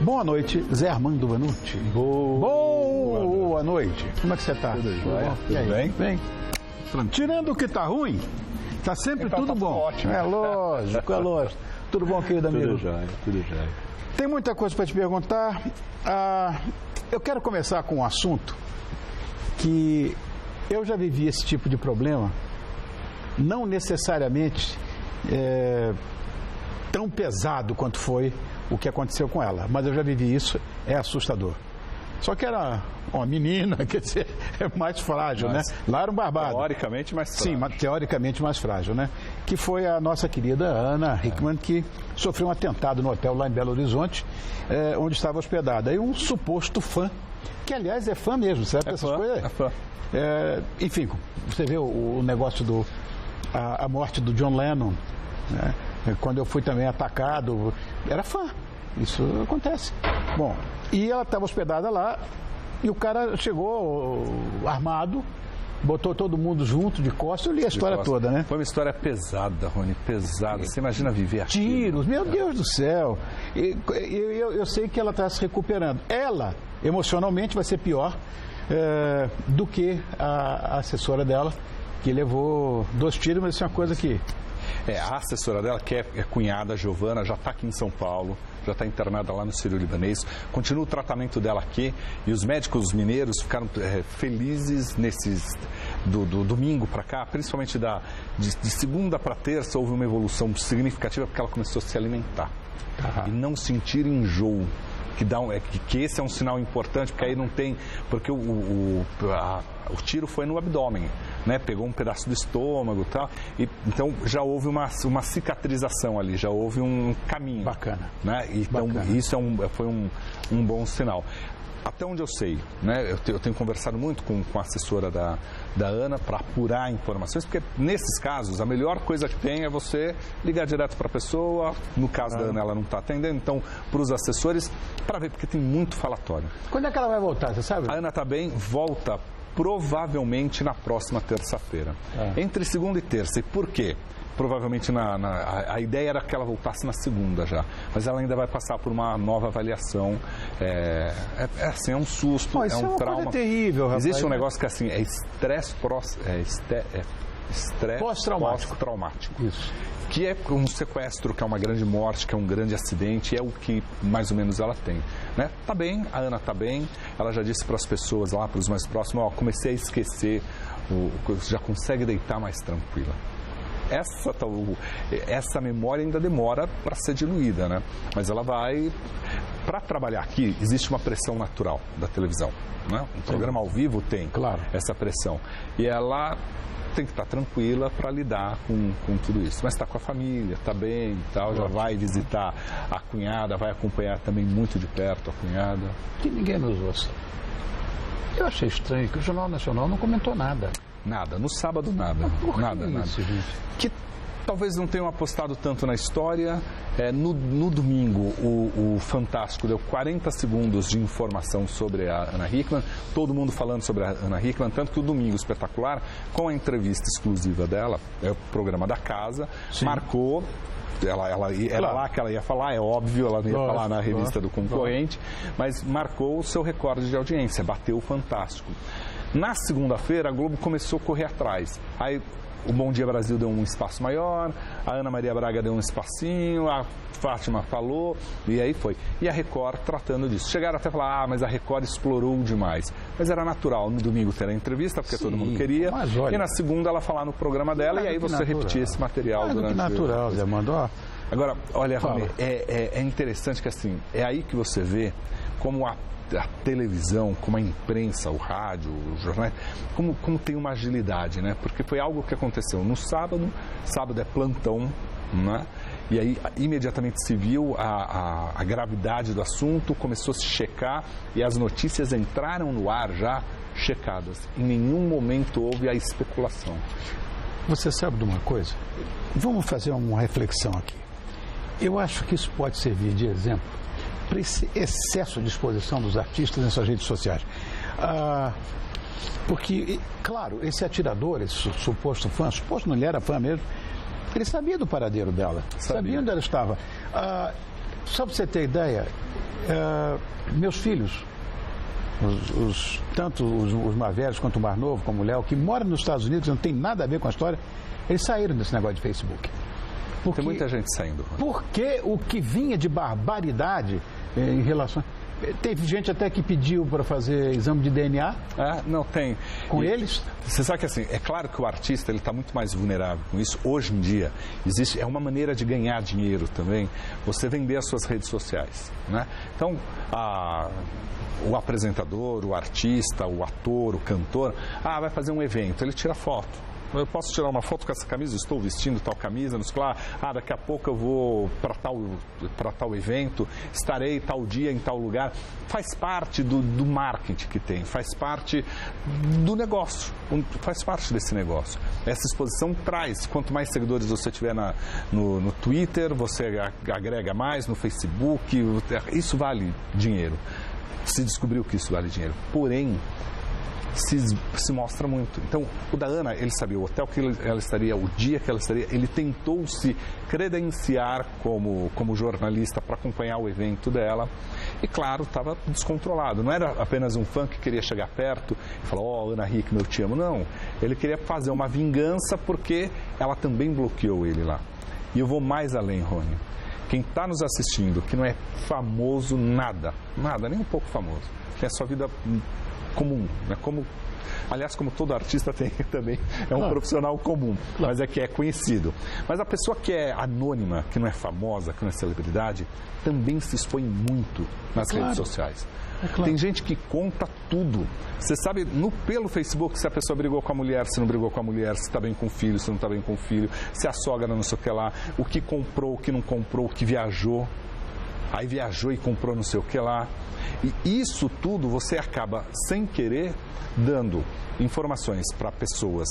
Boa noite, Zé Armando Vanucci. Boa noite. Como é que você está? Tudo jóia? Tudo bem? Bem. Tirando o que está ruim, está sempre então, tudo tá bom. ótimo. É lógico, é lógico. Tudo bom, querido amigo? Tudo jóia, tudo jóia. Tem muita coisa para te perguntar. Eu quero começar com um assunto que eu já vivi esse tipo de problema, não necessariamente tão pesado quanto foi o que aconteceu com ela, mas eu já vivi isso, é assustador. Só que era uma menina, quer dizer, é mais frágil, né? Lá era um barbado. Teoricamente mais frágil. Sim, mas teoricamente mais frágil, né? Que foi a nossa querida Ana Hickman, que sofreu um atentado no hotel lá em Belo Horizonte, onde estava hospedada. E um suposto fã, que aliás é fã mesmo, sabe? Essas coisas. É fã. Enfim, você vê o negócio a morte do John Lennon, né? Quando eu fui também atacado, era fã. Isso acontece. Bom, e ela estava hospedada lá e o cara chegou armado, botou todo mundo junto de costas. Eu li a história toda, né? Foi uma história pesada, Rony, pesada. Você imagina viver aqui? Tiros, meu Deus do céu. Eu sei que ela está se recuperando. Ela, emocionalmente, vai ser pior do que a assessora dela, que levou 2 tiros, mas isso é uma coisa que... A assessora dela, que é cunhada, a Giovana, já está aqui em São Paulo, já está internada lá no Sírio-Libanês, continua o tratamento dela aqui e os médicos mineiros ficaram felizes do domingo para cá, principalmente de segunda para terça, houve uma evolução significativa porque ela começou a se alimentar e não sentir enjoo. Que esse é um sinal importante, porque aí não tem... Porque o tiro foi no abdômen, né? Pegou um pedaço do estômago e tal. Então já houve uma cicatrização ali, já houve um caminho. Bacana. Né? Então Bacana. Isso foi um bom sinal. Até onde eu sei, né? Eu tenho conversado muito com a assessora da Ana para apurar informações, porque nesses casos a melhor coisa que tem é você ligar direto para a pessoa. No caso da Ana, ela não está atendendo, então para os assessores, para ver, porque tem muito falatório. Quando é que ela vai voltar, você sabe? A Ana está bem, volta provavelmente na próxima terça-feira. Entre segunda e terça. E por quê? Provavelmente a ideia era que ela voltasse na segunda já, mas ela ainda vai passar por uma nova avaliação. Assim, é um susto, Isso é um trauma. Coisa terrível, rapaz. Existe um negócio que assim, é estresse pós-traumático. Isso. Que é um sequestro, que é uma grande morte, que é um grande acidente, é o que mais ou menos ela tem. Né? Tá bem, a Ana tá bem, ela já disse para as pessoas lá, para os mais próximos, comecei a esquecer, já consegue deitar mais tranquila. Essa memória ainda demora para ser diluída, né? Mas ela vai... Para trabalhar aqui, existe uma pressão natural da televisão, né? Um programa ao vivo tem essa pressão. E ela tem que estar tranquila para lidar com tudo isso. Mas está com a família, está bem e tal, já vai visitar a cunhada, vai acompanhar também muito de perto a cunhada. Que ninguém nos ouça. Eu achei estranho que o Jornal Nacional não comentou nada. Nada, no sábado nada. Nada. Gente? Que talvez não tenham apostado tanto na história. No domingo, o Fantástico deu 40 segundos de informação sobre a Ana Hickman, todo mundo falando sobre a Ana Hickman, tanto que o Domingo Espetacular, com a entrevista exclusiva dela, é o programa da casa, marcou... Era lá que ela ia falar, é óbvio, ela não ia falar na revista do concorrente, mas marcou o seu recorde de audiência, bateu o Fantástico. Na segunda-feira, a Globo começou a correr atrás. Aí o Bom Dia Brasil deu um espaço maior, a Ana Maria Braga deu um espacinho, a Fátima falou, e aí foi. E a Record tratando disso. Chegaram até a falar, mas a Record explorou demais. Mas era natural, no domingo ter a entrevista, porque todo mundo queria, e na segunda ela falar no programa dela, e aí você repetir esse material durante natural, Zé Armando. Agora, olha, Rony, é interessante que assim, é aí que você vê como a televisão, como a imprensa, o rádio, os jornais, como tem uma agilidade, né? Porque foi algo que aconteceu no sábado é plantão, né? E aí imediatamente se viu a gravidade do assunto, começou a se checar e as notícias entraram no ar já checadas. Em nenhum momento houve a especulação. Você sabe de uma coisa? Vamos fazer uma reflexão aqui. Eu acho que isso pode servir de exemplo para esse excesso de exposição dos artistas em suas redes sociais. Porque, claro, esse atirador, esse suposto fã, suposto não, ele era fã mesmo, ele sabia do paradeiro dela, sabia onde ela estava. Só para você ter ideia, meus filhos, tanto os mais velhos quanto o mais novo, como o Léo, que moram nos Estados Unidos, não tem nada a ver com a história, eles saíram desse negócio de Facebook. Tem muita gente saindo. Porque o que vinha de barbaridade em relação... Teve gente até que pediu para fazer exame de DNA. Não tem. Com eles? Você sabe que assim, é claro que o artista ele está muito mais vulnerável com isso. Hoje em dia, é uma maneira de ganhar dinheiro também, você vender as suas redes sociais, né? Então, o apresentador, o artista, o ator, o cantor, vai fazer um evento, ele tira foto. Eu posso tirar uma foto com essa camisa, estou vestindo tal camisa, não sei lá, daqui a pouco eu vou para tal evento, estarei tal dia em tal lugar. Faz parte do marketing que tem, faz parte do negócio, faz parte desse negócio. Essa exposição traz, quanto mais seguidores você tiver no Twitter, você agrega mais, no Facebook, isso vale dinheiro. Se descobriu que isso vale dinheiro. Porém, se mostra muito. Então, o da Ana, ele sabia o hotel que ela estaria, o dia que ela estaria, ele tentou se credenciar como jornalista para acompanhar o evento dela e, claro, estava descontrolado. Não era apenas um fã que queria chegar perto e falar, Ana Hickman, eu te amo. Não, ele queria fazer uma vingança porque ela também bloqueou ele lá. E eu vou mais além, Rony. Quem está nos assistindo, que não é famoso nada, nem um pouco famoso, tem a sua vida comum, né? Aliás, como todo artista tem também, é um profissional comum, mas é que é conhecido. Mas a pessoa que é anônima, que não é famosa, que não é celebridade, também se expõe muito nas redes sociais. Tem gente que conta tudo. Você sabe pelo Facebook se a pessoa brigou com a mulher, se não brigou com a mulher, se está bem com o filho, se não está bem com o filho, se a sogra não sei o que lá, o que comprou, o que não comprou, o que viajou. Aí viajou e comprou não sei o que lá. E isso tudo você acaba, sem querer, dando informações para pessoas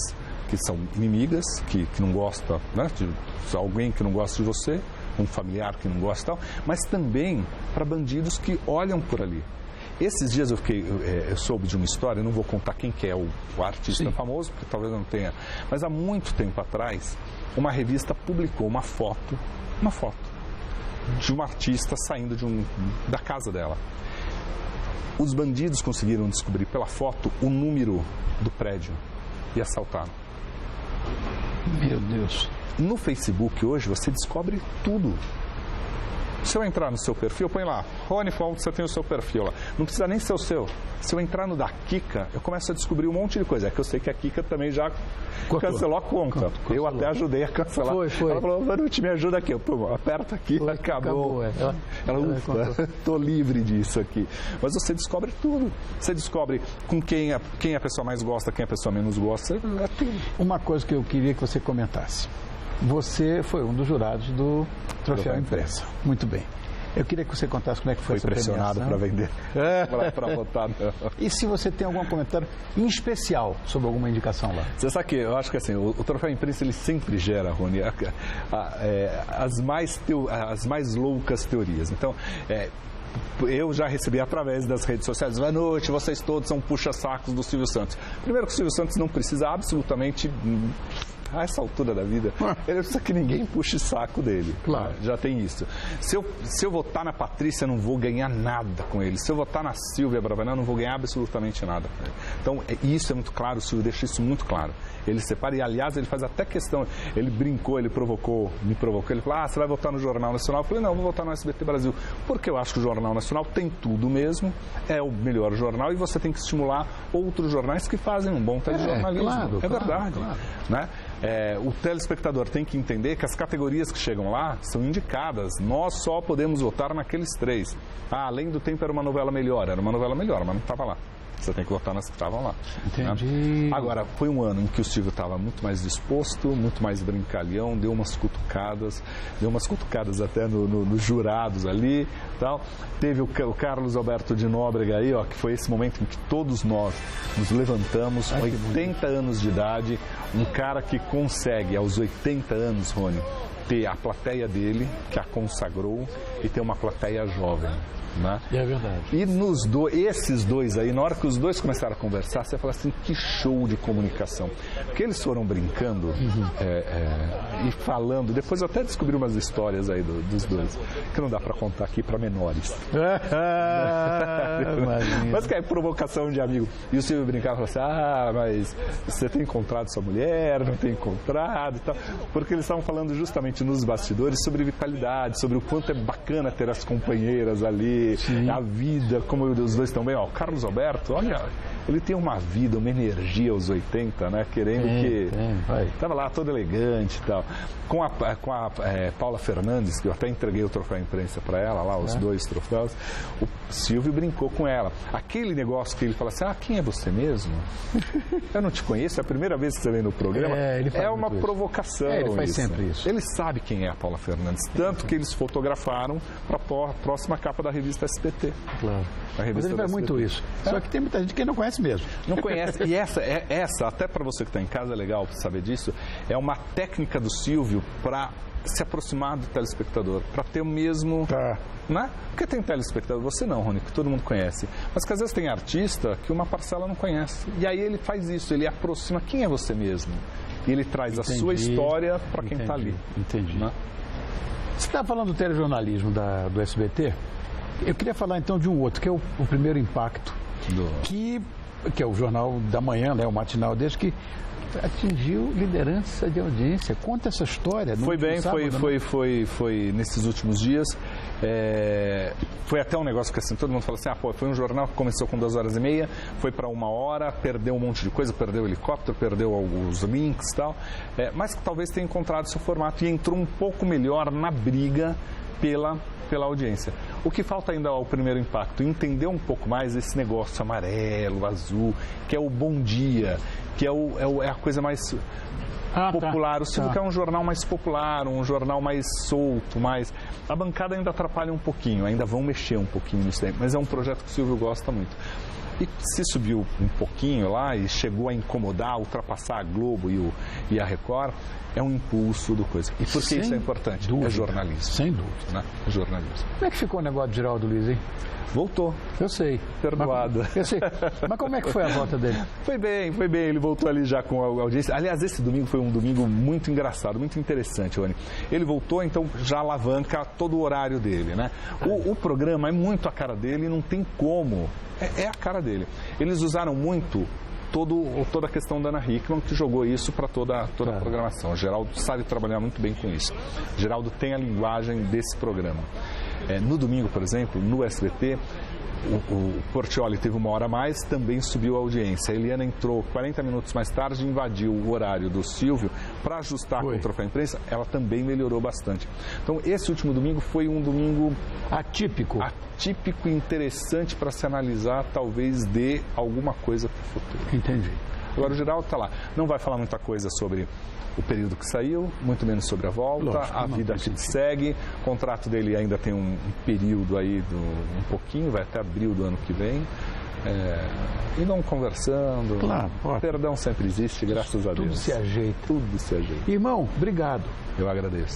que são inimigas, que não gostam, né, de alguém que não gosta de você, um familiar que não gosta e tal, mas também para bandidos que olham por ali. Esses dias eu soube de uma história, eu não vou contar quem que é o artista famoso, porque talvez eu não tenha, mas há muito tempo atrás, uma revista publicou uma foto de uma artista saindo da casa dela. Os bandidos conseguiram descobrir pela foto o número do prédio e assaltaram. Meu Deus. No Facebook hoje você descobre tudo. Se eu entrar no seu perfil, põe lá, Rony Fontes, você tem o seu perfil lá. Não precisa nem ser o seu. Se eu entrar no da Kika, eu começo a descobrir um monte de coisa. É que eu sei que a Kika também já cancelou a conta. Eu até ajudei a cancelar. Foi. Ela falou, Vanucci, me ajuda aqui. Eu aperto aqui, acabou. Ela ufa, estou livre disso aqui. Mas você descobre tudo. Você descobre com quem a pessoa mais gosta, quem a pessoa menos gosta. É tudo. Uma coisa que eu queria que você comentasse. Você foi um dos jurados do Troféu Imprensa. Muito bem. Eu queria que você contasse como é que foi essa premiação. Foi pressionado para vender, para votar. E se você tem algum comentário em especial sobre alguma indicação lá? Você sabe que eu acho que assim, o Troféu Imprensa ele sempre gera, Rony, as mais loucas teorias. Então, eu já recebi através das redes sociais, boa noite, vocês todos são puxa-sacos do Silvio Santos. Primeiro que o Silvio Santos não precisa absolutamente... A essa altura da vida, ele precisa que ninguém puxe saco dele. Claro. Já tem isso. Se eu votar na Patrícia, não vou ganhar nada com ele. Se eu votar na Silvia Bravanel, não vou ganhar absolutamente nada com ele. Então, isso é muito claro, o Silvio deixa isso muito claro. Ele separa, e aliás, ele faz até questão, ele brincou, me provocou, ele falou, você vai votar no Jornal Nacional? Eu falei, não, vou votar no SBT Brasil. Porque eu acho que o Jornal Nacional tem tudo mesmo, é o melhor jornal, e você tem que estimular outros jornais que fazem um bom telejornalismo. Claro, verdade. Claro. Né? O telespectador tem que entender que as categorias que chegam lá são indicadas. Nós só podemos votar naqueles 3. Além do Tempo era uma novela melhor, mas não estava lá. Você tem que votar nas que estavam lá. Entendi. Né? Agora, foi um ano em que o Silvio estava muito mais disposto, muito mais brincalhão, deu umas cutucadas até nos jurados ali. Tal. Teve o Carlos Alberto de Nóbrega aí, que foi esse momento em que todos nós nos levantamos, 80 anos de idade, um cara que consegue, aos 80 anos, Rony, ter a plateia dele, que a consagrou, e ter uma plateia jovem. Né? É verdade. E esses dois aí, na hora que os dois começaram a conversar, você fala assim, que show de comunicação. Porque eles foram brincando e falando, depois eu até descobri umas histórias aí dos dois, que não dá para contar aqui para menores. Mas que é provocação de amigo. E o Silvio brincava e falava assim, mas você tem encontrado sua mulher, não tem encontrado e tal. Porque eles estavam falando justamente nos bastidores sobre vitalidade, sobre o quanto é bacana ter as companheiras ali, sim, a vida, como os dois estão bem. Ó, o Carlos Alberto, olha, ele tem uma vida, uma energia aos 80, né? Querendo que... Estava lá todo elegante e tal. Com a Paula Fernandes, que eu até entreguei o troféu imprensa para ela, lá, os dois troféus, o Silvio brincou com ela. Aquele negócio que ele fala assim, quem é você mesmo? Eu não te conheço, é a primeira vez que você vem no programa. É uma provocação. Ele faz sempre isso. Ele sabe quem é a Paula Fernandes, tanto que eles fotografaram para a próxima capa da revista SBT. Claro. Mas ele faz muito isso. Só que tem muita gente que não conhece mesmo. Não conhece. E essa até para você que está em casa, é legal saber disso, é uma técnica do Silvio para se aproximar do telespectador, para ter o mesmo... Né? Porque tem telespectador, você não, Rony, que todo mundo conhece, mas que às vezes tem artista que uma parcela não conhece. E aí ele faz isso, ele aproxima quem é você mesmo. E ele traz a sua história para quem está ali. Entendi. Né? Você está falando do telejornalismo do SBT? Eu queria falar então de um outro, que é o Primeiro Impacto, que é o jornal da manhã, né, o matinal desse, que atingiu liderança de audiência. Conta essa história. Foi bem, foi nesses últimos dias. Foi até um negócio que assim, todo mundo fala assim, foi um jornal que começou com 2h30, foi para 1 hora, perdeu um monte de coisa, perdeu o helicóptero, perdeu os links e tal, mas que talvez tenha encontrado seu formato e entrou um pouco melhor na briga pela audiência. O que falta ainda ao Primeiro Impacto, entender um pouco mais esse negócio amarelo, azul, que é o Bom Dia, que é a coisa mais popular. O Silvio quer um jornal mais popular, um jornal mais solto, mais... A bancada ainda atrapalha um pouquinho, ainda vão mexer um pouquinho nisso daí, mas é um projeto que o Silvio gosta muito. E se subiu um pouquinho lá e chegou a incomodar, ultrapassar a Globo e a Record, é um impulso do coisa. E por que isso é importante? Dúvida. É jornalismo. Sem dúvida. Né? É jornalismo. Como é que ficou o negócio de Geraldo Luiz, hein? Voltou. Eu sei. Perdoado. Eu sei. Mas como é que foi a volta dele? Foi bem. Ele voltou ali já com a audiência. Aliás, esse domingo foi um domingo muito engraçado, muito interessante, Rony. Ele voltou, então já alavanca todo o horário dele, né? O programa é muito a cara dele e não tem como. É a cara dele. Eles usaram muito toda a questão da Ana Hickman, que jogou isso para toda a programação. O Geraldo sabe trabalhar muito bem com isso. O Geraldo tem a linguagem desse programa. No domingo, por exemplo, no SBT, o Portiolli teve 1 hora a mais, também subiu a audiência. A Eliana entrou 40 minutos mais tarde e invadiu o horário do Silvio para ajustar com o troféu imprensa. Ela também melhorou bastante. Então, esse último domingo foi um domingo atípico e interessante para se analisar, talvez dê alguma coisa para o futuro. Entendi. Agora o Geraldo está lá. Não vai falar muita coisa sobre o período que saiu, muito menos sobre a volta. Lógico, a vida que segue. O contrato dele ainda tem um período aí, um pouquinho, vai até abril do ano que vem. E vão conversando. Claro, perdão sempre existe, graças a Deus. Tudo se ajeita. Tudo se ajeita. Irmão, obrigado. Eu agradeço.